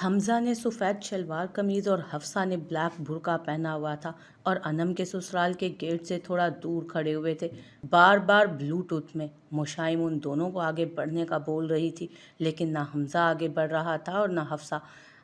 حمزہ نے سفید شلوار قمیض اور حفصہ نے بلیک برقع پہنا ہوا تھا اور انم کے سسرال کے گیٹ سے تھوڑا دور کھڑے ہوئے تھے۔ بار بار بلوٹوتھ میں مشائم ان دونوں کو آگے بڑھنے کا بول رہی تھی، لیکن نہ حمزہ آگے بڑھ رہا تھا اور نہ حفصہ۔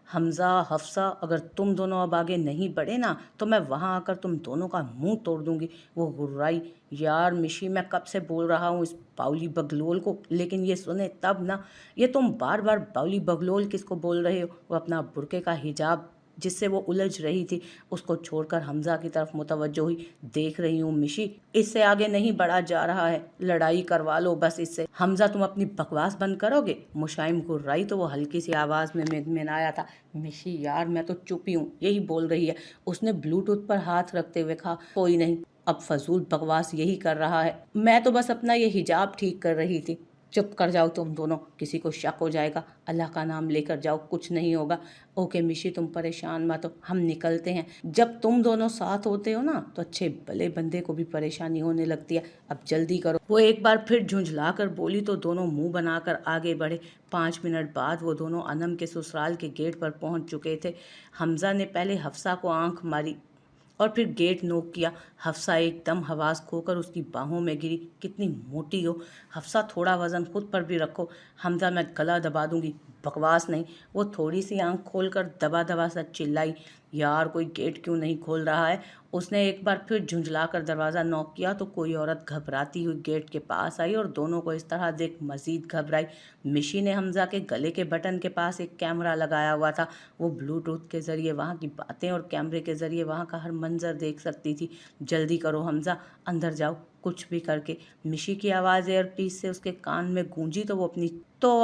حفصہ اگر تم دونوں اب آگے نہیں بڑھے نا تو میں وہاں آ کر تم دونوں کا منہ توڑ دوں گی۔ وہ غرائی، یار مشی میں کب سے بول رہا ہوں اس باولی بگلول کو، لیکن یہ سنے تب نا۔ یہ تم بار بار باولی بگلول کس کو بول رہے ہو؟ وہ اپنا برقعے کا حجاب جس سے وہ الجھ رہی تھی اس کو چھوڑ کر حمزہ کی طرف متوجہ ہوئی۔ دیکھ رہی ہوں مشی، اس سے آگے نہیں بڑھا جا رہا ہے، لڑائی کروا لو بس اس سے۔ حمزہ تم اپنی بکواس بند کرو گے؟ مشائم گرائی تو وہ ہلکی سی آواز میں منمنایا تھا۔ مشی یار میں تو چپ ہی ہوں، یہی بول رہی ہے۔ اس نے بلوٹوتھ پر ہاتھ رکھتے ہوئے کہا، کوئی نہیں، اب فضول بکواس یہی کر رہا ہے، میں تو بس اپنا یہ حجاب ٹھیک کر رہی تھی۔ چپ کر جاؤ تم دونوں، کسی کو شک ہو جائے گا، اللہ کا نام لے کر جاؤ، کچھ نہیں ہوگا۔ اوکے مشی تم پریشان مت ہو، ہم نکلتے ہیں۔ جب تم دونوں ساتھ ہوتے ہو نا تو اچھے بھلے بندے کو بھی پریشانی ہونے لگتی ہے، اب جلدی کرو۔ وہ ایک بار پھر جھنجھلا کر بولی تو دونوں منہ بنا کر آگے بڑھے۔ 5 منٹ بعد وہ دونوں انم کے سسرال کے گیٹ پر پہنچ چکے تھے۔ حمزہ نے پہلے حفصہ کو آنکھ ماری اور پھر گیٹ نوک کیا۔ حفصہ ایک دم حواس کھو کر اس کی باہوں میں گری۔ کتنی موٹی ہو حفصہ، تھوڑا وزن خود پر بھی رکھو۔ حمزہ میں گلا دبا دوں گی، بکواس نہیں۔ وہ تھوڑی سی آنکھ کھول کر دبا دبا سا چلائی، یار کوئی گیٹ کیوں نہیں کھول رہا ہے؟ اس نے ایک بار پھر جھنجھلا کر دروازہ نوک کیا تو کوئی عورت گھبراتی ہوئی گیٹ کے پاس آئی اور دونوں کو اس طرح دیکھ مزید گھبرائی۔ مشی نے حمزہ کے گلے کے بٹن کے پاس ایک کیمرہ لگایا ہوا تھا، وہ بلوٹوتھ کے ذریعے وہاں کی باتیں اور کیمرے کے ذریعے وہاں کا ہر منظر دیکھ سکتی تھی۔ جلدی کرو حمزہ، اندر جاؤ کچھ بھی کر کے۔ مشی کی آواز ایئر پیس سے اس کے کان میں گونجی تو وہ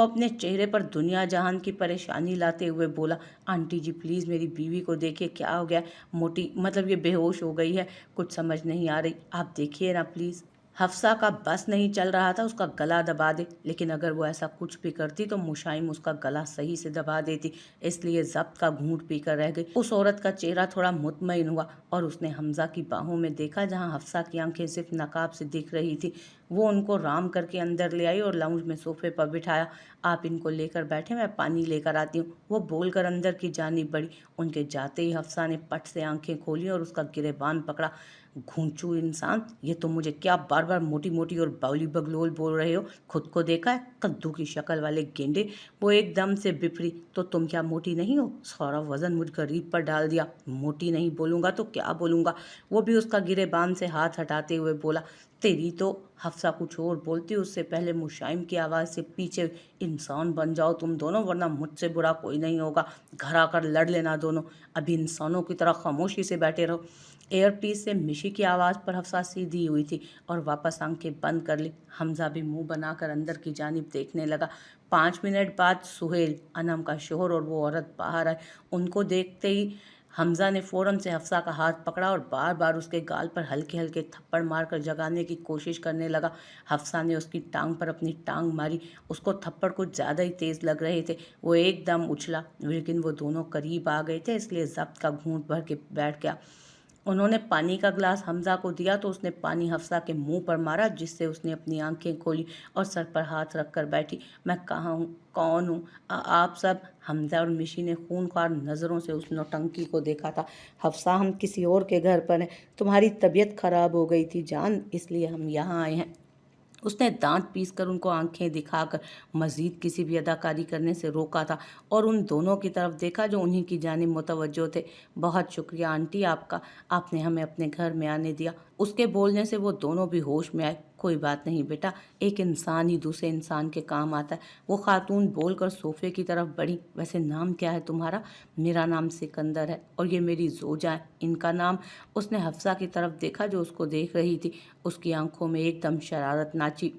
اپنے چہرے پر دنیا جہان کی پریشانی لاتے ہوئے بولا، آنٹی جی پلیز میری بیوی کو دیکھیے، کیا ہو گیا؟ موٹی مطلب یہ بے ہوش ہو گئی ہے، کچھ سمجھ نہیں آ رہی، آپ دیکھیے نا پلیز۔ حفصہ کا بس نہیں چل رہا تھا اس کا گلا دبا دے، لیکن اگر وہ ایسا کچھ بھی کرتی تو مشائم اس کا گلا صحیح سے دبا دیتی، اس لیے ضبط کا گھونٹ پی کر رہ گئی۔ اس عورت کا چہرہ تھوڑا مطمئن ہوا اور اس نے حمزہ کی باہوں میں دیکھا جہاں حفصہ کی آنکھیں صرف نقاب سے دکھ رہی تھی۔ وہ ان کو رام کر کے اندر لے آئی اور لاؤنج میں صوفے پر بٹھایا۔ آپ ان کو لے کر بیٹھے، میں پانی لے کر آتی ہوں، وہ بول کر اندر کی جانب بڑھی۔ ان کے جاتے ہی حفصہ نے پٹ سے آنکھیں کھولی اور اس کا گریبان پکڑا۔ گھونچو انسان، یہ تم مجھے کیا بار بار موٹی موٹی اور باولی بگلول بول رہے ہو؟ خود کو دیکھا ہے، کدو کی شکل والے گینڈے۔ وہ ایک دم سے بپری، تو تم کیا موٹی نہیں ہو؟ سارا وزن مجھ غریب پر ڈال دیا، موٹی نہیں بولوں گا تو کیا بولوں گا؟ وہ بھی اس کا گریبان سے ہاتھ ہٹاتے ہوئے بولا، تیری تو۔ حفصہ کچھ اور بولتی اس سے پہلے مشائم کی آواز سے پیچھے، انسان بن جاؤ تم دونوں ورنہ مجھ سے برا کوئی نہیں ہوگا، گھر آ کر لڑ لینا دونوں، ابھی انسانوں کی طرح خاموشی سے بیٹھے رہو۔ ایئر پیس سے مشی کی آواز پر حفصہ سیدھی ہوئی تھی اور واپس آنکھیں بند کر لی۔ حمزہ بھی منہ بنا کر اندر کی جانب دیکھنے لگا۔ 5 منٹ بعد سہیل، انم کا شوہر اور وہ عورت باہر آئے۔ ان کو دیکھتے ہی حمزہ نے فوراً سے حفصہ کا ہاتھ پکڑا اور بار بار اس کے گال پر ہلکے ہلکے تھپڑ مار کر جگانے کی کوشش کرنے لگا۔ حفصہ نے اس کی ٹانگ پر اپنی ٹانگ ماری، اس کو تھپڑ کچھ زیادہ ہی تیز لگ رہے تھے۔ وہ ایک دم اچھلا، لیکن وہ دونوں قریب آ گئے تھے اس لیے ضبط کا گھونٹ بھر کے بیٹھ گیا۔ انہوں نے پانی کا گلاس حمزہ کو دیا تو اس نے پانی حفصہ کے منہ پر مارا، جس سے اس نے اپنی آنکھیں کھولی اور سر پر ہاتھ رکھ کر بیٹھی۔ میں کہاں ہوں، کون ہوں آپ سب؟ حمزہ اور مشی نے خونخوار نظروں سے اس نوٹنکی کو دیکھا تھا۔ حفصہ ہم کسی اور کے گھر پر ہیں، تمہاری طبیعت خراب ہو گئی تھی جان، اس لیے ہم یہاں آئے ہیں۔ اس نے دانت پیس کر ان کو آنکھیں دکھا کر مزید کسی بھی اداکاری کرنے سے روکا تھا اور ان دونوں کی طرف دیکھا جو انہی کی جانب متوجہ تھے۔ بہت شکریہ آنٹی آپ کا، آپ نے ہمیں اپنے گھر میں آنے دیا۔ اس کے بولنے سے وہ دونوں بھی ہوش میں آئے۔ کوئی بات نہیں بیٹا، ایک انسان ہی دوسرے انسان کے کام آتا ہے، وہ خاتون بول کر صوفے کی طرف بڑھی۔ ویسے نام کیا ہے تمہارا؟ میرا نام سکندر ہے، اور یہ میری زوجہ ہے، ان کا نام؟ اس نے حفصہ کی طرف دیکھا جو اس کو دیکھ رہی تھی۔ اس کی آنکھوں میں ایک دم شرارت ناچی۔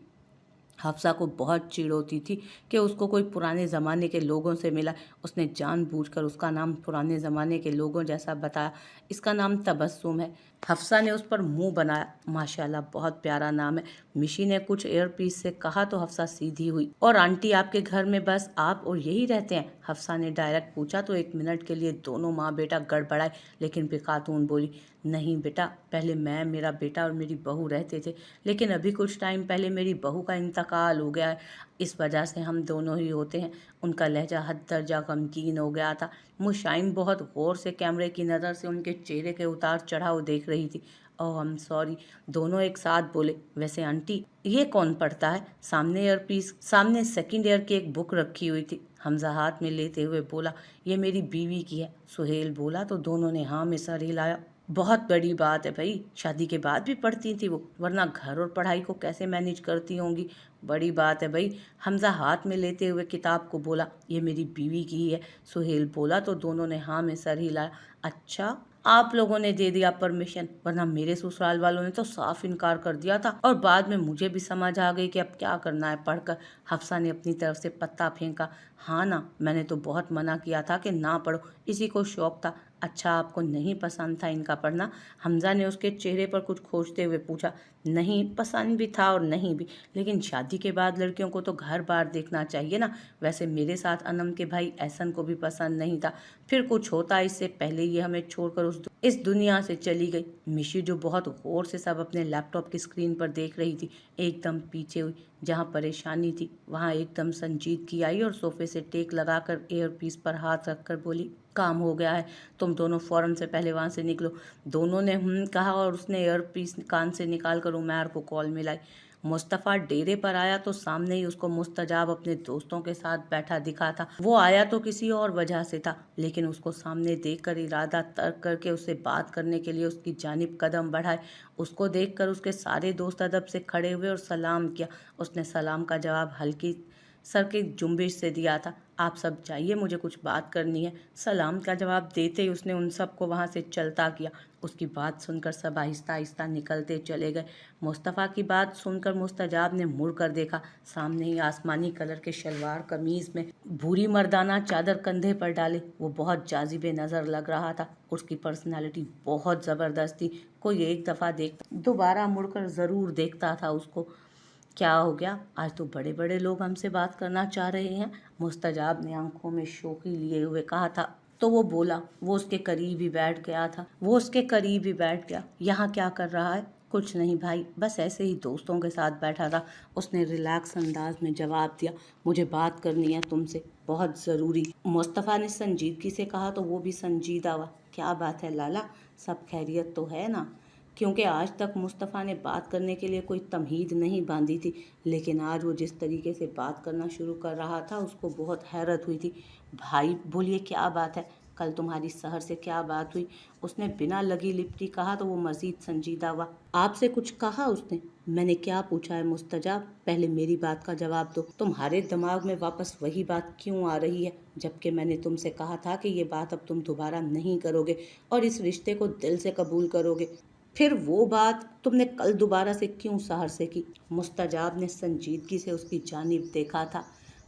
حفصہ کو بہت چڑ ہوتی تھی کہ اس کو کوئی پرانے زمانے کے لوگوں سے ملا۔ اس نے جان بوجھ کر اس کا نام پرانے زمانے کے لوگوں جیسا بتایا۔ اس کا نام تبسم ہے۔ حفصہ نے اس پر منہ بنایا، ماشاءاللہ بہت پیارا نام ہے۔ مشی نے کچھ ایئر پیس سے کہا تو حفصہ سیدھی ہوئی۔ اور آنٹی آپ کے گھر میں بس آپ اور یہی رہتے ہیں؟ حفصہ نے ڈائریکٹ پوچھا تو 1 منٹ کے لیے دونوں ماں بیٹا گڑبڑائے، لیکن پھر خاتون بولی، نہیں بیٹا، پہلے میں، میرا بیٹا اور میری بہو رہتے تھے، لیکن ابھی کچھ ٹائم پہلے میری بہو کا انتقال انتقال ہو گیا ہے، اس وجہ سے ہم دونوں ہی ہوتے ہیں۔ ان کا لہجہ حد درجہ غمگین ہو گیا تھا۔ مشائم بہت غور سے کیمرے کی نظر سے ان کے چہرے کے اتار چڑھاؤ دیکھ رہی تھی۔ اوہ ہم سوری، دونوں ایک ساتھ بولے۔ ویسے آنٹی یہ کون پڑھتا ہے؟ سامنے سیکنڈ ایئر کی ایک بک رکھی ہوئی تھی، حمزہ ہاتھ میں لیتے ہوئے بولا۔ یہ میری بیوی کی ہے، سہیل بولا تو دونوں نے ہاں میں سر ہلایا۔ بہت بڑی بات ہے بھائی، شادی کے بعد بھی پڑھتی تھی وہ، ورنہ گھر اور پڑھائی کو کیسے مینیج کرتی ہوں گی؟ بڑی بات ہے بھائی، حمزہ ہاتھ میں لیتے ہوئے کتاب کو بولا۔ یہ میری بیوی کی ہی ہے، سہیل بولا تو دونوں نے ہاں میں سر ہلایا۔ اچھا، آپ لوگوں نے دے دیا پرمیشن، ورنہ میرے سسرال والوں نے تو صاف انکار کر دیا تھا، اور بعد میں مجھے بھی سمجھ آ گئی کہ اب کیا کرنا ہے پڑھ کر۔ حفصہ نے اپنی طرف سے پتہ پھینکا۔ ہاں نا، میں نے تو بہت منع کیا تھا کہ نہ پڑھو، اسی کو شوق تھا۔ اچھا، آپ کو نہیں پسند تھا ان کا پڑھنا؟ حمزہ نے اس کے چہرے پر کچھ کھوجتے ہوئے پوچھا۔ نہیں پسند بھی تھا اور نہیں بھی، لیکن شادی کے بعد لڑکیوں کو تو گھر بار دیکھنا چاہیے نا۔ ویسے میرے ساتھ انم کے بھائی احسن کو بھی پسند نہیں تھا، پھر کچھ ہوتا اس سے پہلے یہ ہمیں چھوڑ کر اس دنیا سے چلی گئی۔ مشی جو بہت غور سے سب اپنے لیپ ٹاپ کی اسکرین پر دیکھ رہی تھی، ایک دم پیچھے ہوئی۔ جہاں پریشانی تھی وہاں ایک دم سنجیدگی آئی اور صوفے سے ٹیک لگا کر ایئر پیس پر ہاتھ رکھ کر بولی، کام ہو گیا ہے، تم دونوں فوراً سے پہلے وہاں سے نکلو۔ دونوں نے کہا اور اس نے ایئر پیس کان سے نکال کر عمیر کو کال ملائی۔ مصطفیٰ ڈیرے پر آیا تو سامنے ہی اس کو مستجاب اپنے دوستوں کے ساتھ بیٹھا دکھا تھا۔ وہ آیا تو کسی اور وجہ سے تھا، لیکن اس کو سامنے دیکھ کر ارادہ ترک کر کے اسے بات کرنے کے لیے اس کی جانب قدم بڑھائے۔ اس کو دیکھ کر اس کے سارے دوست ادب سے کھڑے ہوئے اور سلام کیا۔ اس نے سلام کا جواب ہلکی سر کی جنبش سے دیا تھا۔ آپ سب جائیے، مجھے کچھ بات کرنی ہے۔ سلام کا جواب دیتے ہی اس نے ان سب کو وہاں سے چلتا کیا۔ اس کی بات سن کر سب آہستہ آہستہ نکلتے چلے گئے۔ مصطفیٰ کی بات سن کر مستجاب نے مڑ کر دیکھا۔ سامنے ہی آسمانی کلر کے شلوار قمیض میں بھوری مردانہ چادر کندھے پر ڈالے وہ بہت جاذب نظر لگ رہا تھا۔ اس کی پرسنالٹی بہت زبردست تھی، کوئی ایک دفعہ دیکھتا دوبارہ مڑ کر ضرور دیکھتا تھا اس کو۔ کیا ہو گیا؟ آج تو بڑے بڑے لوگ ہم سے بات کرنا چاہ رہے ہیں، مستجاب نے آنکھوں میں شوخی لیے ہوئے کہا تھا تو وہ بولا۔ وہ اس کے قریب ہی بیٹھ گیا۔ یہاں کیا کر رہا ہے؟ کچھ نہیں بھائی، بس ایسے ہی دوستوں کے ساتھ بیٹھا تھا، اس نے ریلیکس انداز میں جواب دیا۔ مجھے بات کرنی ہے تم سے، بہت ضروری، مصطفیٰ نے سنجیدگی سے کہا تو وہ بھی سنجیدہ ہوا۔ کیا بات ہے لالا، سب خیریت تو ہے نا؟ کیونکہ آج تک مصطفیٰ نے بات کرنے کے لیے کوئی تمہید نہیں باندھی تھی، لیکن آج وہ جس طریقے سے بات کرنا شروع کر رہا تھا اس کو بہت حیرت ہوئی تھی۔ بھائی بولیے، کیا بات ہے؟ کل تمہاری سحر سے کیا بات ہوئی؟ اس نے بنا لگی لپٹی کہا تو وہ مزید سنجیدہ ہوا۔ آپ سے کچھ کہا اس نے؟ میں نے کیا پوچھا ہے مستجاب؟ پہلے میری بات کا جواب دو۔ تمہارے دماغ میں واپس وہی بات کیوں آ رہی ہے، جبکہ میں نے تم سے کہا تھا کہ یہ بات اب تم دوبارہ نہیں کرو گے اور اس رشتے کو دل سے قبول کرو گے؟ پھر وہ بات تم نے کل دوبارہ سے کیوں سحر سے کی؟ مستجاب نے سنجیدگی سے اس کی جانب دیکھا تھا۔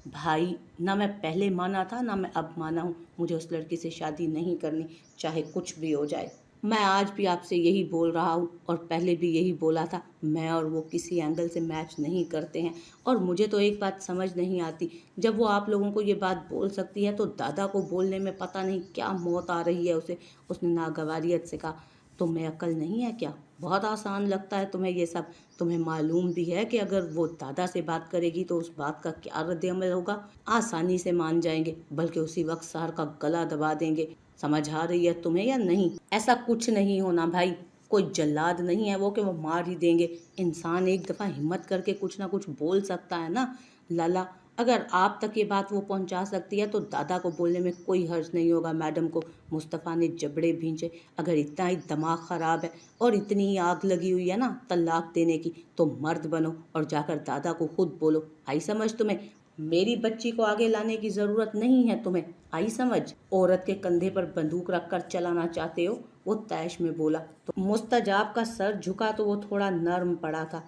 بھائی، نہ میں پہلے مانا تھا نہ میں اب مانا ہوں، مجھے اس لڑکی سے شادی نہیں کرنی، چاہے کچھ بھی ہو جائے۔ میں آج بھی آپ سے یہی بول رہا ہوں اور پہلے بھی یہی بولا تھا، میں اور وہ کسی اینگل سے میچ نہیں کرتے ہیں۔ اور مجھے تو ایک بات سمجھ نہیں آتی، جب وہ آپ لوگوں کو یہ بات بول سکتی ہے تو دادا کو بولنے میں پتہ نہیں کیا موت آ رہی ہے اسے۔ اس نے ناگواریت سے کہا، تمہیں عقل نہیں ہے کیا؟ بہت آسان لگتا ہے تمہیں یہ سب؟ تمہیں معلوم بھی ہے کہ اگر وہ دادا سے بات کرے گی تو اس بات کا کیا رد عمل ہوگا؟ آسانی سے مان جائیں گے، بلکہ اسی وقت سحر کا گلا دبا دیں گے۔ سمجھ آ رہی ہے تمہیں یا نہیں؟ ایسا کچھ نہیں ہونا بھائی، کوئی جلاد نہیں ہے وہ کہ وہ مار ہی دیں گے۔ انسان ایک دفعہ ہمت کر کے کچھ نہ کچھ بول سکتا ہے نا لالا۔ اگر آپ تک یہ بات وہ پہنچا سکتی ہے تو دادا کو بولنے میں کوئی حرج نہیں ہوگا میڈم کو۔ مصطفیٰ نے جبڑے بھینچے۔ اگر اتنا ہی دماغ خراب ہے اور اتنی ہی آگ لگی ہوئی ہے نا طلاق دینے کی، تو مرد بنو اور جا کر دادا کو خود بولو۔ آئی سمجھ تمہیں؟ میری بچی کو آگے لانے کی ضرورت نہیں ہے تمہیں، آئی سمجھ؟ عورت کے کندھے پر بندوق رکھ کر چلانا چاہتے ہو؟ وہ طیش میں بولا تو مستجاب کا سر جھکا تو وہ تھوڑا نرم پڑا تھا۔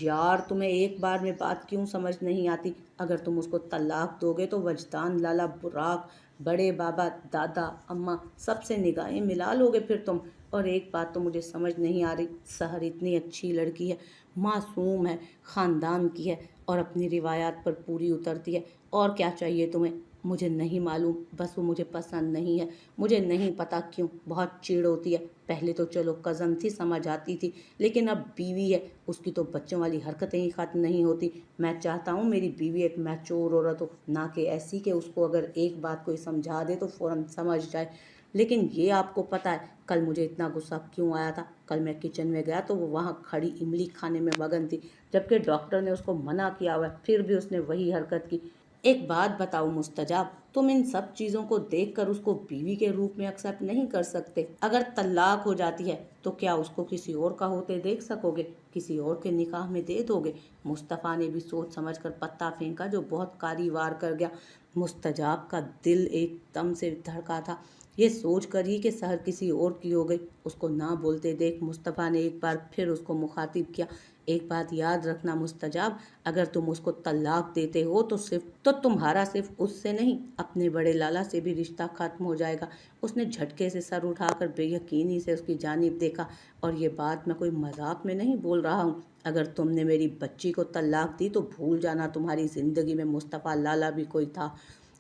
یار تمہیں ایک بار میں بات کیوں سمجھ نہیں آتی؟ اگر تم اس کو طلاق دو گے تو وجدان لالا، براق، بڑے بابا، دادا، اماں، سب سے نگاہیں ملا لو گے پھر تم۔ اور ایک بات تو مجھے سمجھ نہیں آ رہی، سحر اتنی اچھی لڑکی ہے، معصوم ہے، خاندان کی ہے اور اپنی روایات پر پوری اترتی ہے، اور کیا چاہیے تمہیں؟ مجھے نہیں معلوم، بس وہ مجھے پسند نہیں ہے، مجھے نہیں پتا کیوں، بہت چڑ ہوتی ہے۔ پہلے تو چلو کزن تھی، سمجھ آتی تھی، لیکن اب بیوی ہے، اس کی تو بچوں والی حرکتیں ہی ختم نہیں ہوتی۔ میں چاہتا ہوں میری بیوی ایک میچور عورت ہو، نہ کہ ایسی کہ اس کو اگر ایک بات کوئی سمجھا دے تو فوراً سمجھ جائے۔ لیکن یہ آپ کو پتہ ہے کل مجھے اتنا غصہ کیوں آیا تھا؟ کل میں کچن میں گیا تو وہ وہاں کھڑی املی کھانے میں مگن تھی، جبکہ ڈاکٹر نے اس کو منع کیا ہوا ہے، پھر بھی اس نے وہی حرکت کی۔ ایک بات بتاؤ مستجاب، تم ان سب چیزوں کو دیکھ کر اس کو بیوی کے روپ میں ایکسیپٹ نہیں کر سکتے؟ اگر طلاق ہو جاتی ہے تو کیا اس کو کسی اور کا ہوتے دیکھ سکو گے؟ کسی اور کے نکاح میں دے دو گے؟ مصطفیٰ نے بھی سوچ سمجھ کر پتہ پھینکا جو بہت کاری وار کر گیا۔ مستجاب کا دل ایک دم سے دھڑکا تھا، یہ سوچ کر ہی کہ سحر کسی اور کی ہو گئی۔ اس کو نہ بولتے دیکھ مصطفیٰ نے ایک بار پھر اس کو مخاطب کیا، ایک بات یاد رکھنا مستجاب، اگر تم اس کو طلاق دیتے ہو تو تمہارا صرف اس سے نہیں، اپنے بڑے لالا سے بھی رشتہ ختم ہو جائے گا۔ اس نے جھٹکے سے سر اٹھا کر بے یقینی سے اس کی جانب دیکھا، اور یہ بات میں کوئی مذاق میں نہیں بول رہا ہوں۔ اگر تم نے میری بچی کو طلاق دی تو بھول جانا تمہاری زندگی میں مصطفیٰ لالا بھی کوئی تھا۔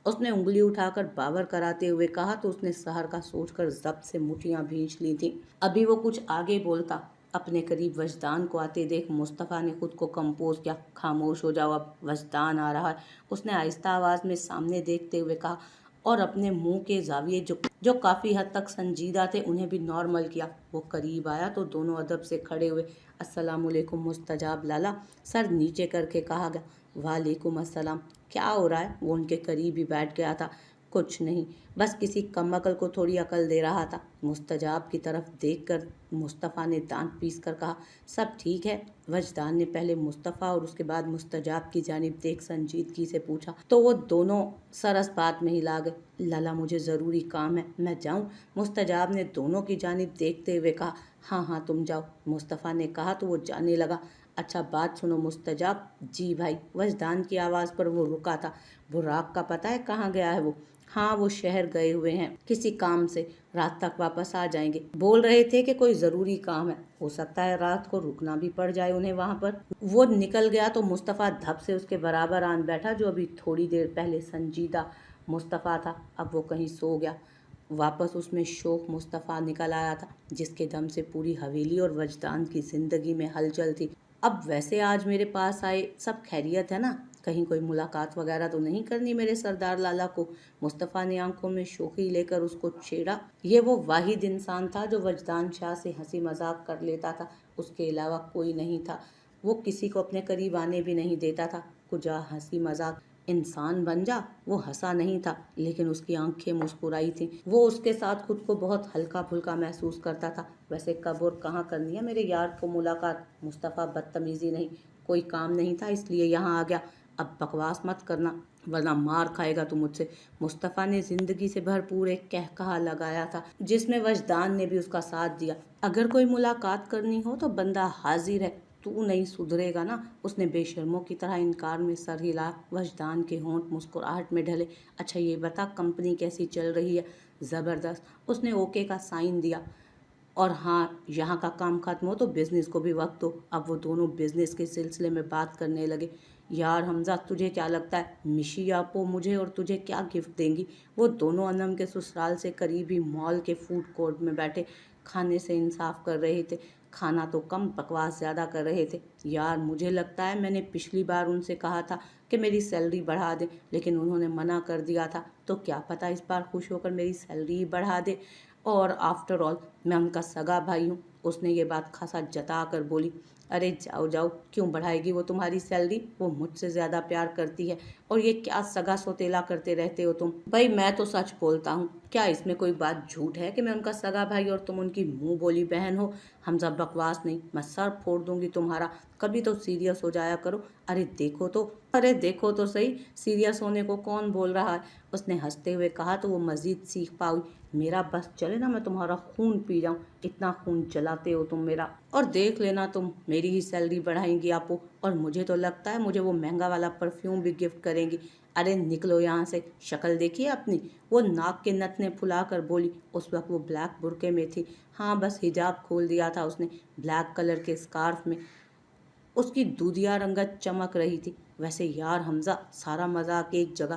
اس نے انگلی اٹھا کر باور کراتے ہوئے کہا تو اس نے سحر کا سوچ کر ضبط سے مٹھیاں بھینچ لی تھیں۔ ابھی وہ کچھ آگے بولتا، اپنے قریب وجدان کو آتے دیکھ مصطفیٰ نے خود کو کمپوز کیا۔ خاموش ہو جاؤ، اب وجدان آ رہا ہے، اس نے آہستہ آواز میں سامنے دیکھتے ہوئے کہا، اور اپنے منہ کے زاویے جو کافی حد تک سنجیدہ تھے انہیں بھی نارمل کیا۔ وہ قریب آیا تو دونوں ادب سے کھڑے ہوئے۔ السلام علیکم مستجاب لالا، سر نیچے کر کے کہا گیا۔ وعلیکم السلام، کیا ہو رہا ہے؟ وہ ان کے قریب ہی بیٹھ گیا تھا۔ کچھ نہیں، بس کسی کم عقل کو تھوڑی عقل دے رہا تھا۔ مستجاب کی طرف دیکھ کر مصطفیٰ نے دانت پیس کر کہا، سب ٹھیک ہے؟ وجدان نے پہلے مصطفیٰ اور اس کے بعد مستجاب کی جانب دیکھ سنجیدگی سے پوچھا تو وہ دونوں سرس بات میں ہلا گئے۔ لالا مجھے ضروری کام ہے، میں جاؤں؟ مستجاب نے دونوں کی جانب دیکھتے ہوئے کہا، ہاں ہاں تم جاؤ۔ مصطفیٰ نے کہا تو وہ جانے لگا۔ اچھا بات سنو مستجاب۔ جی بھائی۔ وجدان کی آواز پر وہ رکا تھا۔ براق کا پتہ ہے کہاں گیا ہے وہ؟ ہاں وہ شہر گئے ہوئے ہیں کسی کام سے، رات تک واپس آ جائیں گے، بول رہے تھے کہ کوئی ضروری کام ہے، ہو سکتا ہے رات کو رکنا بھی پڑ جائے انہیں وہاں پر۔ وہ نکل گیا تو مصطفیٰ دھپ سے اس کے برابر آن بیٹھا جو ابھی تھوڑی دیر پہلے سنجیدہ مصطفیٰ تھا، اب وہ کہیں سو گیا۔ واپس اس میں شوق مصطفیٰ نکل آیا تھا جس کے دم سے پوری حویلی اور وجدان کی زندگی میں ہلچل تھی۔ اب ویسے آج میرے پاس آئے، سب خیریت ہے نا؟ کہیں کوئی ملاقات وغیرہ تو نہیں کرنی میرے سردار لالا کو؟ مصطفیٰ نے آنکھوں میں شوخی لے کر اس کو چھیڑا۔ یہ وہ واحد انسان تھا جو وجدان شاہ سے ہنسی مذاق کر لیتا تھا، اس کے علاوہ کوئی نہیں تھا۔ وہ کسی کو اپنے قریب آنے بھی نہیں دیتا تھا۔ کجا ہنسی مذاق، انسان بن جا۔ وہ ہنسا نہیں تھا لیکن اس کی آنکھیں مسکرائی تھیں۔ وہ اس کے ساتھ خود کو بہت ہلکا پھلکا محسوس کرتا تھا۔ ویسے کب اور کہاں کرنی ہے میرے یار کو ملاقات؟ مصطفیٰ بدتمیزی نہیں، کوئی کام نہیں تھا اس لیے یہاں آ گیا۔ اب بکواس مت کرنا ورنہ مار کھائے گا تو مجھ سے۔ مصطفیٰ نے زندگی سے بھرپور ایک کہکہا لگایا تھا جس میں وجدان نے بھی اس کا ساتھ دیا۔ اگر کوئی ملاقات کرنی ہو تو بندہ حاضر ہے، تو نہیں سدھرے گا نا؟ اس نے بے شرموں کی طرح انکار میں سر ہلا۔ وجدان کے ہونٹ مسکراہٹ میں ڈھلے۔ اچھا یہ بتا کمپنی کیسی چل رہی ہے؟ زبردست۔ اس نے اوکے کا سائن دیا۔ اور ہاں یہاں کا کام ختم ہو تو بزنس کو بھی وقت دو۔ اب وہ دونوں بزنس کے سلسلے میں بات کرنے لگے۔ یار حمزہ تجھے کیا لگتا ہے مشی آپو مجھے اور تجھے کیا گفٹ دیں گی؟ وہ دونوں انم کے سسرال سے قریبی مال کے فوڈ کورٹ میں بیٹھے کھانے سے انصاف کر رہے تھے۔ کھانا تو کم بکواس زیادہ کر رہے تھے۔ یار مجھے لگتا ہے میں نے پچھلی بار ان سے کہا تھا کہ میری سیلری بڑھا دیں لیکن انہوں نے منع کر دیا تھا، تو کیا پتہ اس بار خوش ہو کر میری سیلری بڑھا دے۔ اور آفٹر آل میں ان کا سگا بھائی ہوں۔ اس نے یہ بات خاصا جتا کر بولی۔ ارے جاؤ جاؤ، کیوں بڑھائے گی وہ تمہاری سیلری؟ وہ مجھ سے زیادہ پیار کرتی ہے، اور یہ کیا سگا سوتیلا کرتے رہتے ہو تم؟ بھائی میں تو سچ بولتا ہوں، کیا اس میں کوئی بات جھوٹ ہے کہ میں ان کا سگا بھائی اور تم ان کی منہ بولی بہن ہو؟ حمزہ بکواس نہیں، میں سر پھوڑ دوں گی تمہارا، کبھی تو سیریس ہو جایا کرو۔ ارے دیکھو تو صحیح، سیریس ہونے کو کون بول رہا ہے؟ اس نے ہنستے ہوئے کہا تو وہ مزید سیکھ پائی۔ میرا بس چلے نا میں تمہارا خون پی جاؤں، اتنا خون جلاتے ہو تم میرا، اور دیکھ لینا تم میری ہی سیلری بڑھائیں گی آپو، اور مجھے تو لگتا ہے مجھے وہ مہنگا والا پرفیوم بھی گفٹ کریں گی۔ ارے نکلو یہاں سے، شکل دیکھیے اپنی۔ وہ ناک کے نتنے پھلا کر بولی۔ اس وقت وہ بلیک برقعے میں تھی، ہاں بس حجاب کھول دیا تھا اس نے، بلیک کلر کے اسکارف میں اس کی دودھیا رنگت چمک رہی تھی۔ ویسے یار حمزہ، سارا مذاق ایک جگہ،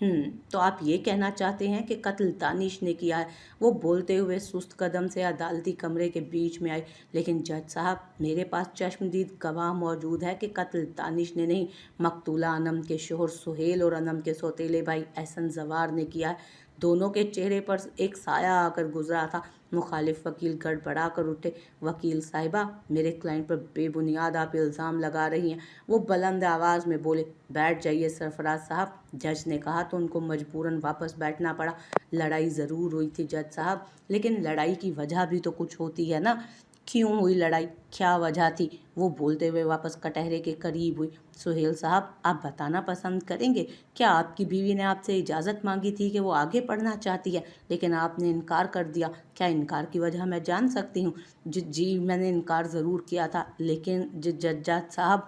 تو آپ یہ کہنا چاہتے ہیں کہ قتل دانش نے کیا ہے؟ وہ بولتے ہوئے سست قدم سے عدالتی کمرے کے بیچ میں آئی۔ لیکن جج صاحب، میرے پاس چشمدید گواہ موجود ہے کہ قتل دانش نے نہیں، مقتولہ انم کے شوہر سہیل اور انم کے سوتیلے بھائی احسن زوار نے کیا ہے۔ دونوں کے چہرے پر ایک سایہ آ کر گزرا تھا۔ مخالف وکیل گڑبڑا کر اٹھے۔ وکیل صاحبہ، میرے کلائنٹ پر بے بنیاد آپ الزام لگا رہی ہیں۔ وہ بلند آواز میں بولے۔ بیٹھ جائیے سرفراز صاحب، جج نے کہا تو ان کو مجبوراً واپس بیٹھنا پڑا۔ لڑائی ضرور ہوئی تھی جج صاحب، لیکن لڑائی کی وجہ بھی تو کچھ ہوتی ہے نا؟ کیوں ہوئی لڑائی؟ کیا وجہ تھی؟ وہ بولتے ہوئے واپس کٹہرے کے قریب ہوئی۔ سہیل صاحب، آپ بتانا پسند کریں گے؟ کیا آپ کی بیوی نے آپ سے اجازت مانگی تھی کہ وہ آگے پڑھنا چاہتی ہے، لیکن آپ نے انکار کر دیا؟ کیا انکار کی وجہ میں جان سکتی ہوں؟ جی میں نے انکار ضرور کیا تھا، لیکن جج صاحب،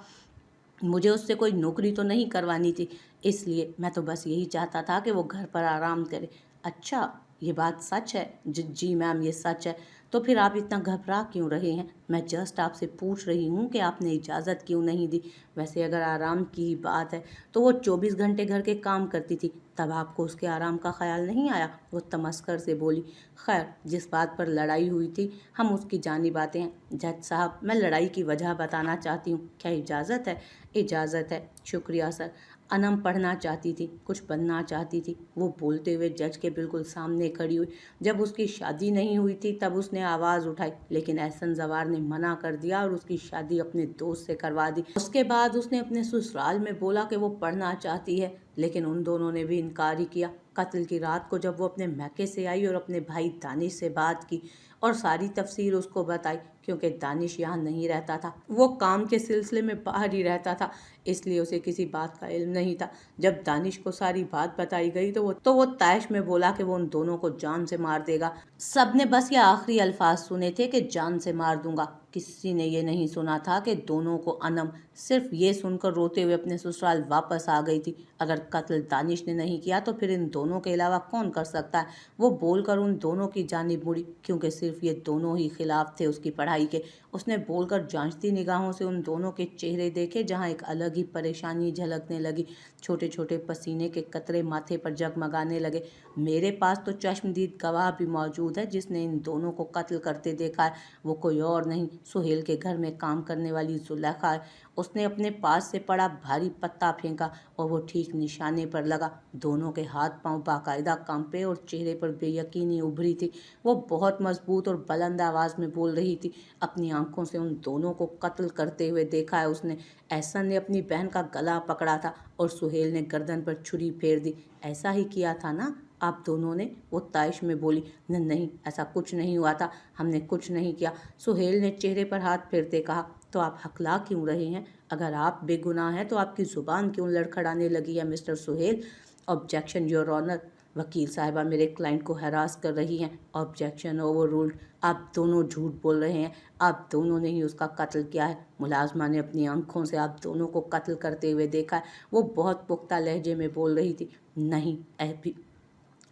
مجھے اس سے کوئی نوکری تو نہیں کروانی تھی، اس لیے میں تو بس یہی چاہتا تھا کہ وہ گھر پر آرام کرے۔ اچھا، یہ بات سچ ہے؟ جی میم، یہ سچ ہے۔ تو پھر آپ اتنا گھبرا کیوں رہے ہیں؟ میں جسٹ آپ سے پوچھ رہی ہوں کہ آپ نے اجازت کیوں نہیں دی؟ ویسے اگر آرام کی بات ہے تو وہ 24 گھنٹے گھر کے کام کرتی تھی، تب آپ کو اس کے آرام کا خیال نہیں آیا؟ وہ تمسخر سے بولی۔ خیر، جس بات پر لڑائی ہوئی تھی ہم اس کی جانب آتے ہیں۔ جج صاحب، میں لڑائی کی وجہ بتانا چاہتی ہوں، کیا اجازت ہے؟ اجازت ہے، شکریہ سر۔ انم پڑھنا چاہتی تھی، کچھ بننا چاہتی تھی۔ وہ بولتے ہوئے جج کے بالکل سامنے کھڑی ہوئی۔ جب اس کی شادی نہیں ہوئی تھی تب اس نے آواز اٹھائی، لیکن احسن زوار نے منع کر دیا اور اس کی شادی اپنے دوست سے کروا دی۔ اس کے بعد اس نے اپنے سسرال میں بولا کہ وہ پڑھنا چاہتی ہے، لیکن ان دونوں نے بھی انکار ہی کیا۔ قتل کی رات کو جب وہ اپنے میکے سے آئی اور اپنے بھائی دانش سے بات کی اور ساری تفصیل اس کو بتائی، کیونکہ دانش یہاں نہیں رہتا تھا، وہ کام کے سلسلے میں باہر ہی رہتا تھا، اس لیے اسے کسی بات کا علم نہیں تھا۔ جب دانش کو ساری بات بتائی گئی تو وہ طیش میں بولا کہ وہ ان دونوں کو جان سے مار دے گا۔ سب نے بس یہ آخری الفاظ سنے تھے کہ جان سے مار دوں گا، کسی نے یہ نہیں سنا تھا کہ دونوں کو انم صرف یہ سن کر روتے ہوئے اپنے سسرال واپس آ گئی تھی۔ اگر قتل دانش نے نہیں کیا تو پھر ان دونوں کے علاوہ کون کر سکتا ہے؟ وہ بول کر ان دونوں کی جانب مڑی، کیونکہ صرف یہ دونوں ہی خلاف تھے اس کی پڑھائی کے۔ اس نے بول کر جانچتی نگاہوں سے ان دونوں کے چہرے دیکھے، جہاں ایک الگ ہی پریشانی جھلکنے لگی۔ چھوٹے چھوٹے پسینے کے قطرے ماتھے پر جگمگانے لگے۔ میرے پاس تو چشمدید گواہ بھی موجود ہے جس نے ان دونوں کو قتل کرتے دیکھا ہے۔ وہ کوئی اور نہیں، سہیل کے گھر میں کام کرنے والی زلیخا ہے۔ اس نے اپنے پاس سے پڑا بھاری پتا پھینکا اور وہ ٹھیک نشانے پر لگا۔ دونوں کے ہاتھ پاؤں باقاعدہ کانپے اور چہرے پر بے یقینی ابھری تھی۔ وہ بہت مضبوط اور بلند آواز میں بول رہی تھی۔ اپنی آنکھوں سے ان دونوں کو قتل کرتے ہوئے دیکھا ہے اس نے۔ احسن نے اپنی بہن کا گلا پکڑا تھا اور سہیل نے گردن پر چھری پھیر دی۔ ایسا ہی کیا تھا نا آپ دونوں نے؟ وہ طائش میں بولی۔ نہیں، ایسا کچھ نہیں ہوا تھا، ہم نے کچھ نہیں کیا۔ سہیل نے چہرے پر ہاتھ پھیرتے کہا۔ تو آپ ہکلا کیوں رہے ہیں؟ اگر آپ بے گناہ ہیں تو آپ کی زبان کیوں لڑکھڑانے لگی ہے mister Sohail? Objection your honour. وکیل صاحبہ میرے کلائنٹ کو ہراس کر رہی ہیں۔ Objection overruled. آپ دونوں جھوٹ بول رہے ہیں، آپ دونوں نے ہی اس کا قتل کیا ہے۔ ملازمہ نے اپنی آنکھوں سے آپ دونوں کو قتل کرتے ہوئے دیکھا ہے۔ وہ بہت پختہ لہجے میں بول رہی تھی۔ نہیں،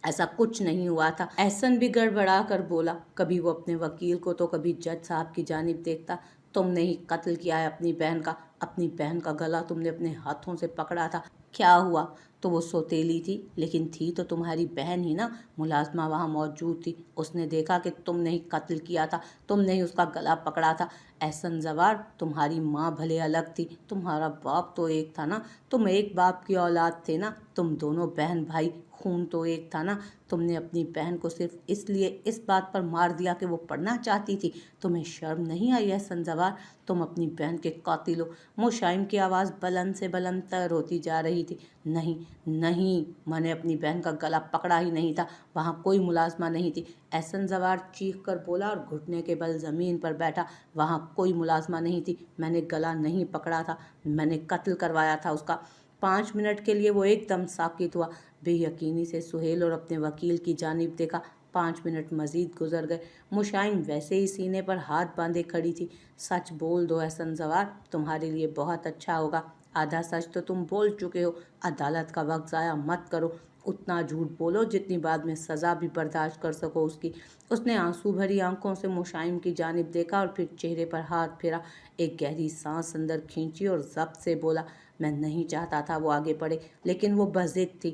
ایسا کچھ نہیں ہوا تھا۔ احسن بھی گڑبڑا کر بولا۔ کبھی وہ اپنے وکیل کو تو کبھی جج صاحب کی جانب دیکھتا۔ تم نے ہی قتل کیا ہے اپنی بہن کا۔ اپنی بہن کا گلا تم نے اپنے ہاتھوں سے پکڑا تھا۔ کیا ہوا؟ تو وہ سوتیلی تھی، لیکن تھی تو تمہاری بہن ہی نا۔ ملازمہ وہاں موجود تھی، اس نے دیکھا کہ تم نے ہی قتل کیا تھا، تم نے ہی اس کا گلا پکڑا تھا۔ احسن زوار، تمہاری ماں بھلے الگ تھی، تمہارا باپ تو ایک تھا نا، تم ایک باپ کی اولاد تھے نا، تم دونوں بہن بھائی، خون تو ایک تھا نا۔ تم نے اپنی بہن کو صرف اس لیے اس بات پر مار دیا کہ وہ پڑھنا چاہتی تھی۔ تمہیں شرم نہیں آئی احسن زوار؟ تم اپنی بہن کے قاتل ہو۔ مشائم کی آواز بلند سے بلند تر ہوتی جا رہی تھی۔ نہیں، میں نے اپنی بہن کا گلا پکڑا ہی نہیں تھا، وہاں کوئی ملازمہ نہیں تھی۔ احسن زوار چیخ کر بولا اور گھٹنے کے بل زمین پر بیٹھا۔ وہاں کوئی ملازمہ نہیں تھی، میں نے گلا نہیں پکڑا تھا، میں نے قتل کروایا تھا اس کا۔ 5 منٹ کے لیے وہ ایک دم ساکت ہوا، بے یقینی سے سہیل اور اپنے وکیل کی جانب دیکھا۔ 5 منٹ مزید گزر گئے۔ مشائم ویسے ہی سینے پر ہاتھ باندھے کھڑی تھی۔ سچ بول دو احسن زوار، تمہارے لیے بہت اچھا ہوگا۔ آدھا سچ تو تم بول چکے ہو، عدالت کا وقت ضائع مت کرو، اتنا جھوٹ بولو جتنی بعد میں سزا بھی برداشت کر سکو اس کی۔ اس نے آنسو بھری آنکھوں سے مشائم کی جانب دیکھا اور پھر چہرے پر ہاتھ پھیرا، ایک گہری سانس اندر کھینچی اور ضبط سے بولا۔ میں نہیں چاہتا تھا وہ آگے بڑھے، لیکن وہ بضد تھی۔